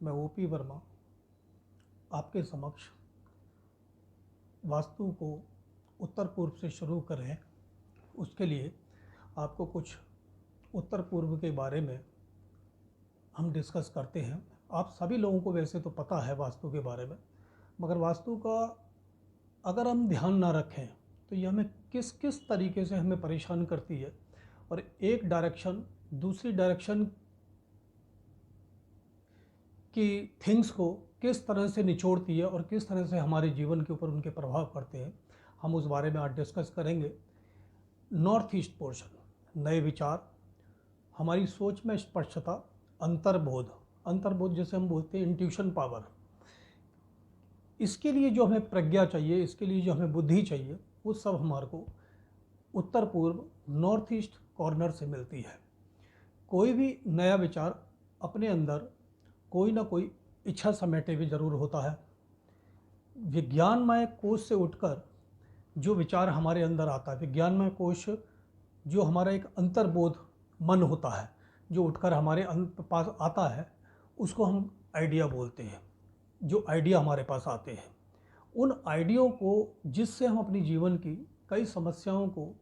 मैं ओपी वर्मा आपके समक्ष वास्तु को उत्तर पूर्व से शुरू करें, उसके लिए आपको कुछ उत्तर पूर्व के बारे में हम डिस्कस करते हैं। आप सभी लोगों को वैसे तो पता है वास्तु के बारे में, मगर वास्तु का अगर हम ध्यान ना रखें तो ये हमें किस किस तरीके से हमें परेशान करती है और एक डायरेक्शन दूसरी डायरेक्शन की थिंग्स को किस तरह से निचोड़ती है और किस तरह से हमारे जीवन के ऊपर उनके प्रभाव पड़ते हैं, हम उस बारे में आज डिस्कस करेंगे। नॉर्थ ईस्ट पोर्शन, नए विचार, हमारी सोच में स्पष्टता, अंतर्बोध जैसे हम बोलते हैं इंट्यूशन पावर, इसके लिए जो हमें प्रज्ञा चाहिए, इसके लिए जो हमें बुद्धि चाहिए, वो सब हमारे को उत्तर पूर्व नॉर्थ ईस्ट कॉर्नर से मिलती है। कोई भी नया विचार अपने अंदर कोई ना कोई इच्छा समेटे हुए जरूर होता है। विज्ञानमय कोश से उठकर जो विचार हमारे अंदर आता है, विज्ञानमय कोश जो हमारा एक अंतर्बोध मन होता है, जो उठकर हमारे पास आता है, उसको हम आइडिया बोलते हैं। जो आइडिया हमारे पास आते हैं, उन आइडियों को जिससे हम अपनी जीवन की कई समस्याओं को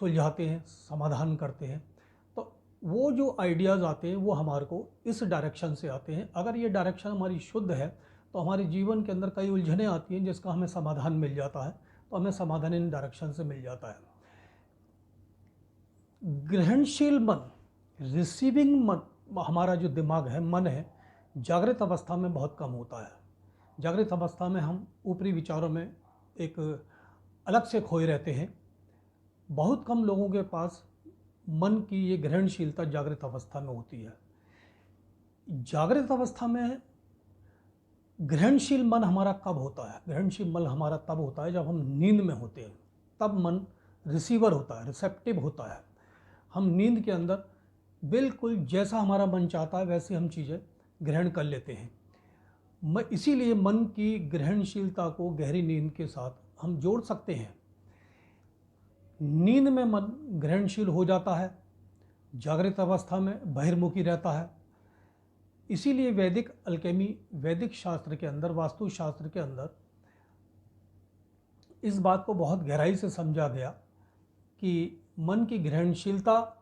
सुलझाते हैं, समाधान करते हैं, तो वो जो आइडियाज़ आते हैं वो हमारे को इस डायरेक्शन से आते हैं। अगर ये डायरेक्शन हमारी शुद्ध है तो हमारे जीवन के अंदर कई उलझनें आती हैं जिसका हमें समाधान मिल जाता है, तो हमें समाधान इन डायरेक्शन से मिल जाता है। ग्रहणशील मन, रिसीविंग मन, हमारा जो दिमाग है, मन है, जागृत अवस्था में बहुत कम होता है। जागृत अवस्था में हम ऊपरी विचारों में एक अलग से खोए रहते हैं। बहुत कम लोगों के पास मन की ये ग्रहणशीलता जागृत अवस्था में होती है। जागृत अवस्था में ग्रहणशील मन हमारा कब होता है? ग्रहणशील मन हमारा तब होता है जब हम नींद में होते हैं, तब मन रिसीवर होता है, रिसेप्टिव होता है। हम नींद के अंदर बिल्कुल जैसा हमारा मन चाहता है वैसे हम चीज़ें ग्रहण कर लेते हैं। इसीलिए मन की ग्रहणशीलता को गहरी नींद के साथ हम जोड़ सकते हैं। नींद में मन ग्रहणशील हो जाता है, जागृत अवस्था में बहिर्मुखी रहता है। इसीलिए वैदिक अल्केमी, वैदिक शास्त्र के अंदर, वास्तु शास्त्र के अंदर इस बात को बहुत गहराई से समझा गया कि मन की ग्रहणशीलता,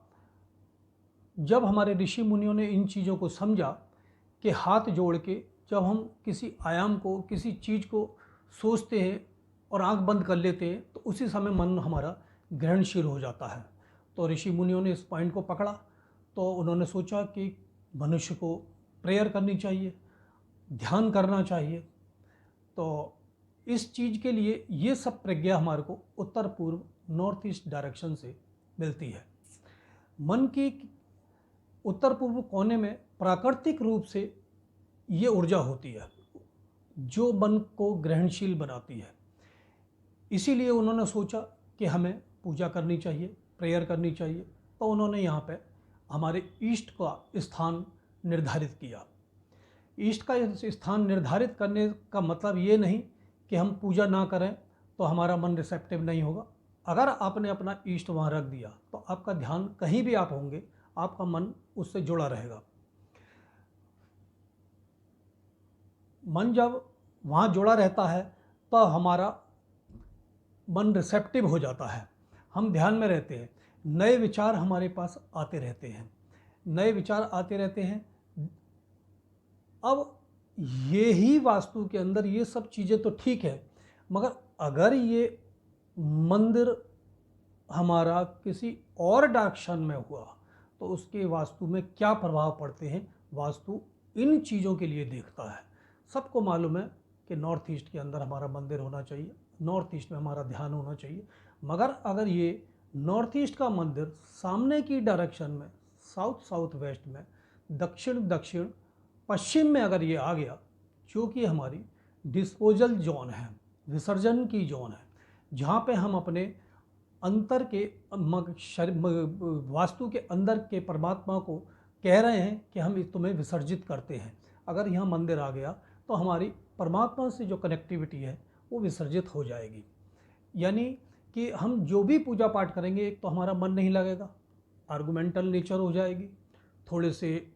जब हमारे ऋषि मुनियों ने इन चीज़ों को समझा कि हाथ जोड़ के जब हम किसी आयाम को, किसी चीज़ को सोचते हैं और आंख बंद कर लेते हैं तो उसी समय मन हमारा ग्रहणशील हो जाता है। तो ऋषि मुनियों ने इस पॉइंट को पकड़ा, तो उन्होंने सोचा कि मनुष्य को प्रेयर करनी चाहिए, ध्यान करना चाहिए। तो इस चीज़ के लिए ये सब प्रज्ञा हमारे को उत्तर पूर्व नॉर्थ ईस्ट डायरेक्शन से मिलती है। मन की उत्तर पूर्व कोने में प्राकृतिक रूप से ये ऊर्जा होती है जो मन को ग्रहणशील बनाती है। इसीलिए उन्होंने सोचा कि हमें पूजा करनी चाहिए, प्रेयर करनी चाहिए। तो उन्होंने यहाँ पे हमारे ईस्ट का स्थान निर्धारित किया। ईस्ट का स्थान निर्धारित करने का मतलब ये नहीं कि हम पूजा ना करें तो हमारा मन रिसेप्टिव नहीं होगा। अगर आपने अपना ईस्ट वहाँ रख दिया तो आपका ध्यान कहीं भी आप होंगे, आपका मन उससे जुड़ा रहेगा। मन जब वहाँ जुड़ा रहता है तो हमारा मन रिसेप्टिव हो जाता है, हम ध्यान में रहते हैं, नए विचार हमारे पास आते रहते हैं, नए विचार आते रहते हैं। अब ये ही वास्तु के अंदर ये सब चीज़ें तो ठीक है, मगर अगर ये मंदिर हमारा किसी और डायरेक्शन में हुआ तो उसके वास्तु में क्या प्रभाव पड़ते हैं, वास्तु इन चीज़ों के लिए देखता है। सबको मालूम है कि नॉर्थ ईस्ट के अंदर हमारा मंदिर होना चाहिए, नॉर्थ ईस्ट में हमारा ध्यान होना चाहिए। मगर अगर ये नॉर्थ ईस्ट का मंदिर सामने की डायरेक्शन में, साउथ वेस्ट में, दक्षिण पश्चिम में अगर ये आ गया, जो कि हमारी डिस्पोजल जोन है, विसर्जन की जोन है, जहाँ पे हम अपने अंतर के वास्तु के अंदर के परमात्मा को कह रहे हैं कि हम तुम्हें विसर्जित करते हैं, अगर यहाँ मंदिर आ गया तो हमारी परमात्मा से जो कनेक्टिविटी है वो विसर्जित हो जाएगी। यानी कि हम जो भी पूजा पाठ करेंगे, एक तो हमारा मन नहीं लगेगा, आर्गुमेंटल नेचर हो जाएगी, थोड़े से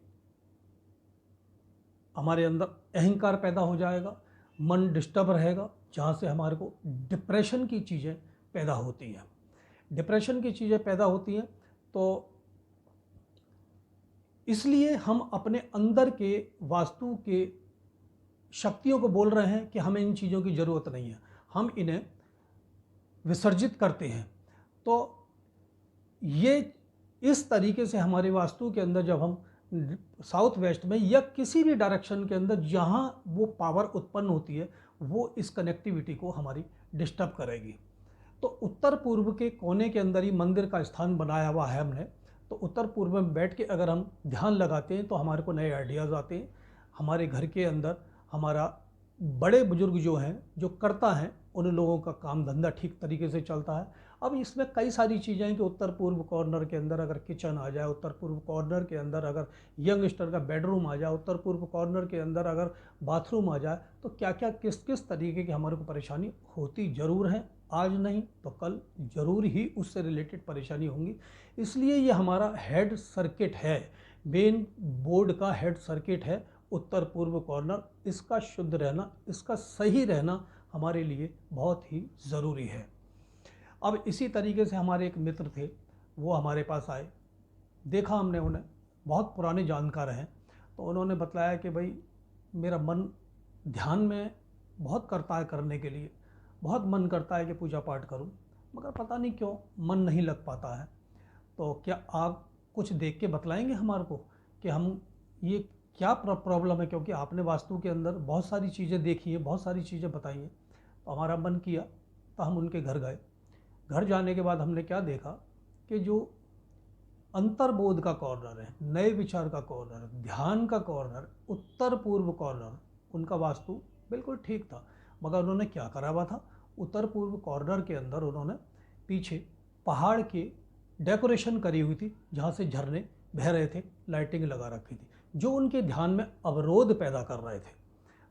हमारे अंदर अहंकार पैदा हो जाएगा, मन डिस्टर्ब रहेगा, जहाँ से हमारे को डिप्रेशन की चीज़ें पैदा होती हैं। डिप्रेशन की चीज़ें पैदा होती हैं तो इसलिए हम अपने अंदर के वास्तु के शक्तियों को बोल रहे हैं कि हमें इन चीज़ों की ज़रूरत नहीं है, हम इन्हें विसर्जित करते हैं। तो ये इस तरीके से हमारे वास्तु के अंदर जब हम साउथ वेस्ट में या किसी भी डायरेक्शन के अंदर जहाँ वो पावर उत्पन्न होती है, वो इस कनेक्टिविटी को हमारी डिस्टर्ब करेगी। तो उत्तर पूर्व के कोने के अंदर ही मंदिर का स्थान बनाया हुआ है हमने। तो उत्तर पूर्व में बैठ के अगर हम ध्यान लगाते हैं तो हमारे को नए आइडियाज़ आते हैं। हमारे घर के अंदर हमारा बड़े बुजुर्ग जो हैं, जो करता हैं, उन लोगों का काम धंधा ठीक तरीके से चलता है। अब इसमें कई सारी चीज़ें हैं कि उत्तर पूर्व कॉर्नर के अंदर अगर किचन आ जाए, उत्तर पूर्व कॉर्नर के अंदर अगर यंगस्टर का बेडरूम आ जाए, उत्तर पूर्व कॉर्नर के अंदर अगर बाथरूम आ जाए, तो क्या क्या किस किस तरीके की हमारे को परेशानी होती ज़रूर है। आज नहीं तो कल ज़रूर ही उससे रिलेटेड परेशानी होंगी। इसलिए ये हमारा हेड सर्किट है, मेन बोर्ड का हेड सर्किट है उत्तर पूर्व कॉर्नर। इसका शुद्ध रहना, इसका सही रहना हमारे लिए बहुत ही ज़रूरी है। अब इसी तरीके से हमारे एक मित्र थे, वो हमारे पास आए, देखा हमने उन्हें, बहुत पुराने जानकार हैं। तो उन्होंने बताया कि भाई मेरा मन ध्यान में बहुत करता है करने के लिए, बहुत मन करता है कि पूजा पाठ करूं, मगर पता नहीं क्यों मन नहीं लग पाता है। तो क्या आप कुछ देख के बतलाएंगे हमारे को कि हम ये क्या प्रॉब्लम है, क्योंकि आपने वास्तु के अंदर बहुत सारी चीज़ें देखी हैं, बहुत सारी चीज़ें बताई हैं। तो हमारा मन किया तो हम उनके घर गए। घर जाने के बाद हमने क्या देखा कि जो अंतर्बोध का कॉर्नर है, नए विचार का कॉर्नर, ध्यान का कॉर्नर, उत्तर पूर्व कॉर्नर, उनका वास्तु बिल्कुल ठीक था। मगर उन्होंने क्या करा हुआ था, उत्तर पूर्व कॉर्नर के अंदर उन्होंने पीछे पहाड़ के डेकोरेशन करी हुई थी, जहाँ से झरने बह रहे थे, लाइटिंग लगा रखी थी, जो उनके ध्यान में अवरोध पैदा कर रहे थे।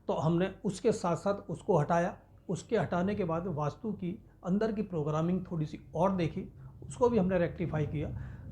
तो हमने उसके साथ साथ उसको हटाया। उसके हटाने के बाद वास्तु की अंदर की प्रोग्रामिंग थोड़ी सी और देखी, उसको भी हमने रेक्टिफाई किया।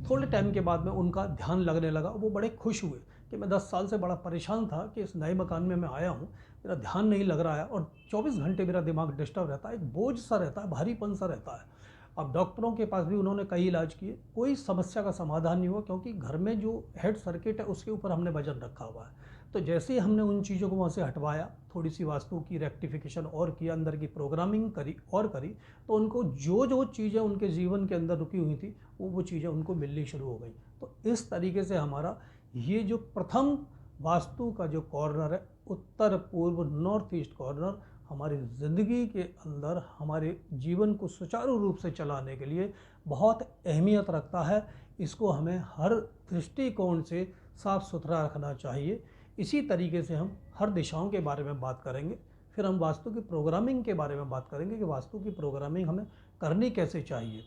थोड़े टाइम के बाद में उनका ध्यान लगने लगा। वो बड़े खुश हुए कि मैं 10 साल से बड़ा परेशान था कि इस नए मकान में मैं आया हूँ, मेरा ध्यान नहीं लग रहा है और 24 घंटे मेरा दिमाग डिस्टर्ब रहता है, एक बोझ सा रहता है, भारीपन सा रहता है। अब डॉक्टरों के पास भी उन्होंने कई इलाज किए, कोई समस्या का समाधान नहीं हुआ, क्योंकि घर में जो हेड सर्किट है उसके ऊपर हमने वजन रखा हुआ है। तो जैसे ही हमने उन चीज़ों को वहाँ से हटवाया, थोड़ी सी वास्तु की रेक्टिफिकेशन और किया, अंदर की प्रोग्रामिंग करी और करी, तो उनको जो जो चीज़ें उनके जीवन के अंदर रुकी हुई थी वो चीज़ें उनको मिलनी शुरू हो गई। तो इस तरीके से हमारा ये जो प्रथम वास्तु का जो कॉर्नर है, उत्तर पूर्व नॉर्थ ईस्ट कॉर्नर, हमारी ज़िंदगी के अंदर हमारे जीवन को सुचारू रूप से चलाने के लिए बहुत अहमियत रखता है। इसको हमें हर दृष्टिकोण से साफ़ सुथरा रखना चाहिए। इसी तरीके से हम हर दिशाओं के बारे में बात करेंगे। फिर हम वास्तु की प्रोग्रामिंग के बारे में बात करेंगे कि वास्तु की प्रोग्रामिंग हमें करनी कैसे चाहिए,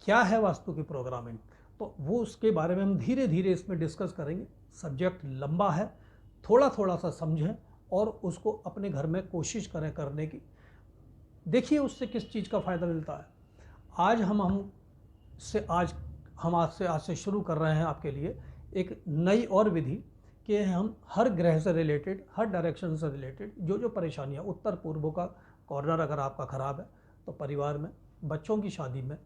क्या है वास्तु की प्रोग्रामिंग। तो वो उसके बारे में हम धीरे धीरे इसमें डिस्कस करेंगे। सब्जेक्ट लंबा है, थोड़ा थोड़ा सा समझें और उसको अपने घर में कोशिश करें करने की। देखिए उससे किस चीज़ का फ़ायदा मिलता है। आज आज से शुरू कर रहे हैं आपके लिए एक नई और विधि कि हम हर ग्रह से रिलेटेड, हर डायरेक्शन से रिलेटेड जो जो परेशानियाँ, उत्तर पूर्व का कॉर्नर अगर आपका ख़राब है तो परिवार में, बच्चों की शादी में,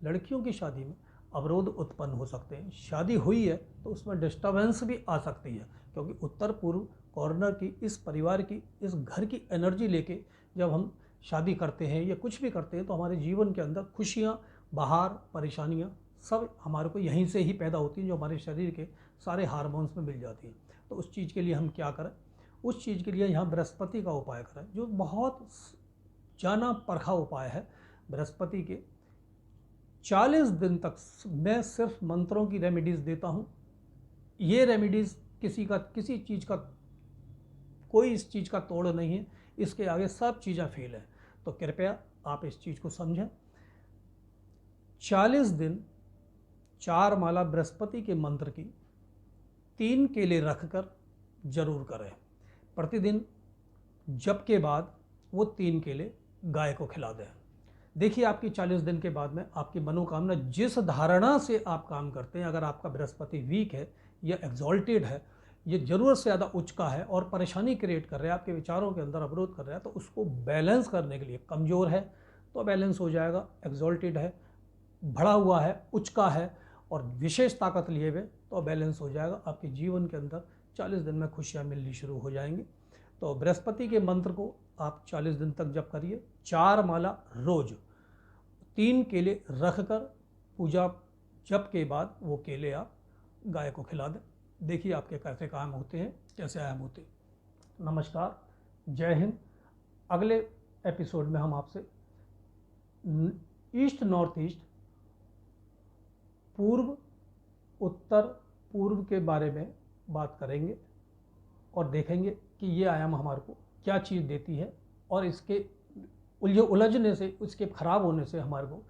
लड़कियों की शादी में अवरोध उत्पन्न हो सकते हैं। शादी हुई है तो उसमें डिस्टर्बेंस भी आ सकती है, क्योंकि उत्तर पूर्व कॉर्नर की, इस परिवार की, इस घर की एनर्जी लेके जब हम शादी करते हैं या कुछ भी करते हैं तो हमारे जीवन के अंदर खुशियाँ, बाहर परेशानियाँ सब हमारे को यहीं से ही पैदा होती हैं, जो हमारे शरीर के सारे हार्मोन्स में मिल जाती हैं। तो उस चीज़ के लिए हम क्या करें, उस चीज़ के लिए यहाँ बृहस्पति का उपाय करें, जो बहुत जाना परखा उपाय है। बृहस्पति के 40 दिन तक मैं सिर्फ मंत्रों की रेमेडीज़ देता हूँ। ये रेमेडीज़ किसी चीज़ का, कोई इस चीज़ का तोड़ नहीं है, इसके आगे सब चीज़ें फेल हैं। तो कृपया आप इस चीज़ को समझें। 40 दिन 4 माला बृहस्पति के मंत्र की 3 केले रखकर जरूर करें। प्रतिदिन जप के बाद वो 3 केले गाय को खिला दें। देखिए आपकी 40 दिन के बाद में आपकी मनोकामना, जिस धारणा से आप काम करते हैं, अगर आपका बृहस्पति वीक है या एग्जॉल्टेड है ये ज़रूरत से ज़्यादा उचका है और परेशानी क्रिएट कर रहा है, आपके विचारों के अंदर अवरोध कर रहा है, तो उसको बैलेंस करने के लिए, कमज़ोर है तो बैलेंस हो जाएगा, एग्जॉल्टेड है, बढ़ा हुआ है, उचका है और विशेष ताकत लिए हुए तो बैलेंस हो जाएगा। आपके जीवन के अंदर 40 दिन में खुशियाँ मिलनी शुरू हो जाएंगी। तो बृहस्पति के मंत्र को आप 40 दिन तक जप करिए। 4 माला रोज, 3 केले रख कर पूजा जप के बाद वो केले आप गाय को खिला दें। देखिए आपके कैसे काम होते हैं, कैसे आयाम होते हैं। नमस्कार, जय हिंद। अगले एपिसोड में हम आपसे ईस्ट नॉर्थ ईस्ट, पूर्व उत्तर पूर्व के बारे में बात करेंगे और देखेंगे कि ये आयाम हमारे को क्या चीज़ देती है और इसके उलझने से, इसके खराब होने से हमारे को